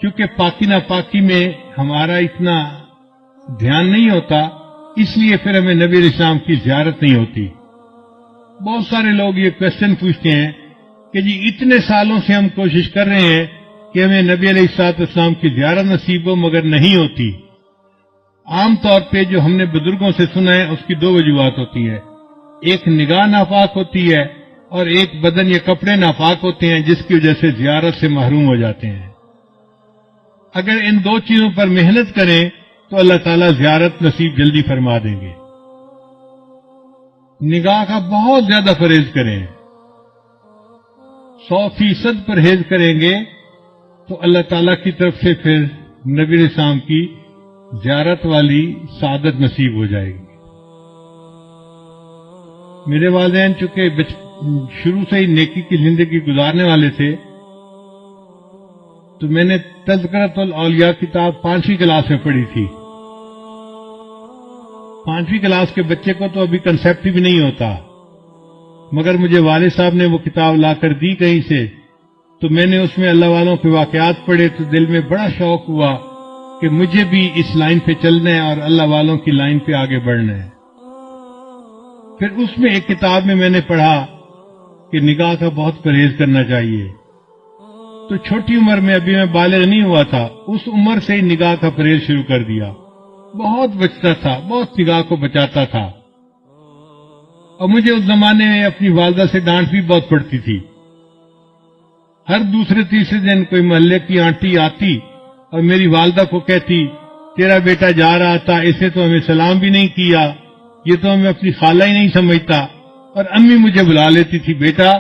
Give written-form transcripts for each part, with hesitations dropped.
چونکہ پاکی ناپاکی میں ہمارا اتنا دھیان نہیں ہوتا، اس لیے پھر ہمیں نبی علیہ السلام کی زیارت نہیں ہوتی۔ بہت سارے لوگ یہ کوشچن پوچھتے ہیں کہ جی اتنے سالوں سے ہم کوشش کر رہے ہیں کہ ہمیں نبی علیہ السلام کی زیارت نصیب ہو، مگر نہیں ہوتی۔ عام طور پہ جو ہم نے بزرگوں سے سنا ہے اس کی دو وجوہات ہوتی ہیں، ایک نگاہ ناپاک ہوتی ہے اور ایک بدن یا کپڑے ناپاک ہوتے ہیں، جس کی وجہ سے زیارت سے محروم ہو جاتے ہیں۔ اگر ان دو چیزوں پر محنت کریں تو اللہ تعالیٰ زیارت نصیب جلدی فرما دیں گے۔ نگاہ کا بہت زیادہ پرہیز کریں، 100% پرہیز کریں گے تو اللہ تعالیٰ کی طرف سے پھر نبی علیہ السلام کی زیارت والی سعادت نصیب ہو جائے گی۔ میرے والدین چونکہ شروع سے ہی نیکی کی زندگی گزارنے والے تھے، تو میں نے تذکرۃ الاولیاء کتاب 5ویں کلاس میں پڑھی تھی۔ 5ویں کلاس کے بچے کو تو ابھی کنسیپٹ بھی نہیں ہوتا، مگر مجھے والد صاحب نے وہ کتاب لا کر دی کہیں سے، تو میں نے اس میں اللہ والوں کے واقعات پڑھے تو دل میں بڑا شوق ہوا کہ مجھے بھی اس لائن پہ چلنا ہے اور اللہ والوں کی لائن پہ آگے بڑھنا ہے۔ پھر اس میں ایک کتاب میں نے پڑھا کہ نگاہ کا بہت پرہیز کرنا چاہیے۔ تو چھوٹی عمر میں، ابھی میں بالغ نہیں ہوا تھا، اس عمر سے ہی نگاہ کا پرہیز شروع کر دیا۔ بہت بچتا تھا، بہت نگاہ کو بچاتا تھا، اور مجھے اس زمانے میں اپنی والدہ سے ڈانٹ بھی بہت پڑتی تھی۔ ہر دوسرے تیسرے دن کوئی محلے کی آنٹی آتی اور میری والدہ کو کہتی، تیرا بیٹا جا رہا تھا، اسے تو ہمیں سلام بھی نہیں کیا، یہ تو ہمیں اپنی خالہ ہی نہیں سمجھتا۔ اور امی مجھے بلا لیتی تھی، بیٹا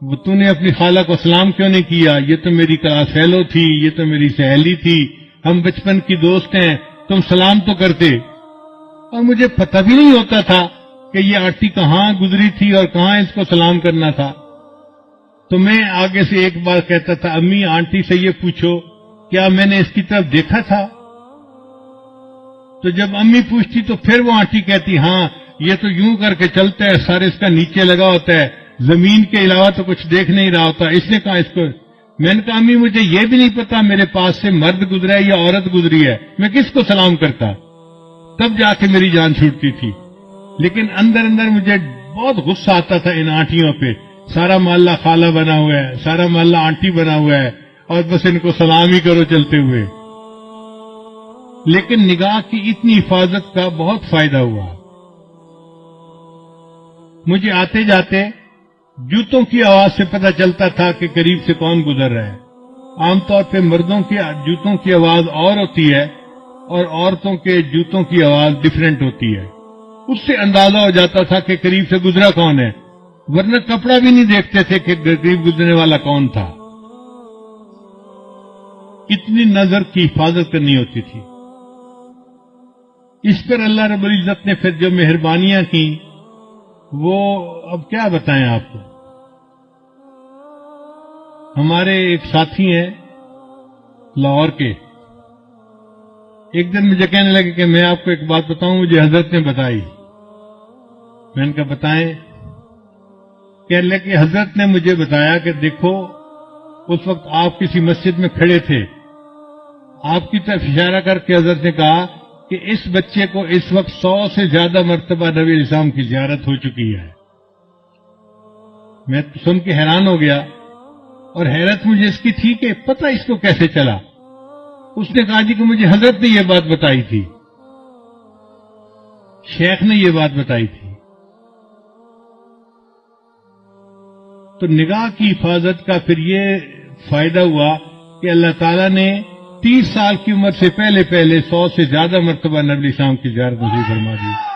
وہ تو نے اپنی خالہ کو سلام کیوں نہیں کیا، یہ تو میری کلاس فیلو تھی، یہ تو میری سہیلی تھی، ہم بچپن کی دوست ہیں، تم سلام تو کرتے۔ اور مجھے پتہ بھی نہیں ہوتا تھا کہ یہ آنٹی کہاں گزری تھی اور کہاں اس کو سلام کرنا تھا۔ تو میں آگے سے ایک بار کہتا تھا، امی آنٹی سے یہ پوچھو کیا میں نے اس کی طرف دیکھا تھا؟ تو جب امی پوچھتی تو پھر وہ آنٹی کہتی، ہاں یہ تو یوں کر کے چلتا ہے، سارے اس کا نیچے لگا ہوتا ہے، زمین کے علاوہ تو کچھ دیکھ نہیں رہا ہوتا، اس نے کہا اس کو۔ میں نے کہا امی مجھے یہ بھی نہیں پتا میرے پاس سے مرد گزرا ہے یا عورت گزری ہے، میں کس کو سلام کرتا؟ تب جا کے میری جان چھوٹتی تھی۔ لیکن اندر اندر مجھے بہت غصہ آتا تھا ان آنٹیوں پہ، سارا محلہ خالہ بنا ہوا ہے، سارا محلہ آنٹی بنا ہوا ہے، اور بس ان کو سلام ہی کرو چلتے ہوئے۔ لیکن نگاہ کی اتنی حفاظت کا بہت فائدہ ہوا۔ مجھے آتے جاتے جوتوں کی آواز سے پتہ چلتا تھا کہ قریب سے کون گزر رہا ہے۔ عام طور پہ مردوں کے جوتوں کی آواز اور ہوتی ہے اور عورتوں کے جوتوں کی آواز ڈیفرنٹ ہوتی ہے۔ اس سے اندازہ ہو جاتا تھا کہ قریب سے گزرا کون ہے، ورنہ کپڑا بھی نہیں دیکھتے تھے کہ قریب گزرنے والا کون تھا۔ اتنی نظر کی حفاظت کرنی ہوتی تھی۔ اس پر اللہ رب العزت نے پھر جو مہربانیاں کی وہ اب کیا بتائیں آپ کو۔ ہمارے ایک ساتھی ہیں لاہور کے، ایک دن مجھے کہنے لگے کہ میں آپ کو ایک بات بتاؤں، مجھے حضرت نے بتائی۔ میں نے کہا بتائیں۔ کہنے لگے کہ حضرت نے مجھے بتایا کہ دیکھو اس وقت آپ کسی مسجد میں کھڑے تھے، آپ کی طرف اشارہ کر کے حضرت نے کہا کہ اس بچے کو اس وقت 100 سے زیادہ مرتبہ نبی علیہ السلام کی زیارت ہو چکی ہے۔ میں سن کے حیران ہو گیا، اور حیرت مجھے اس کی تھی کہ پتہ اس کو کیسے چلا۔ اس نے کہا جی کہ مجھے حضرت نے یہ بات بتائی تھی، شیخ نے یہ بات بتائی تھی۔ تو نگاہ کی حفاظت کا پھر یہ فائدہ ہوا کہ اللہ تعالیٰ نے 30 سال کی عمر سے پہلے 100 سے زیادہ مرتبہ نبی علیہ السلام کی زیارت نصیب فرما دی۔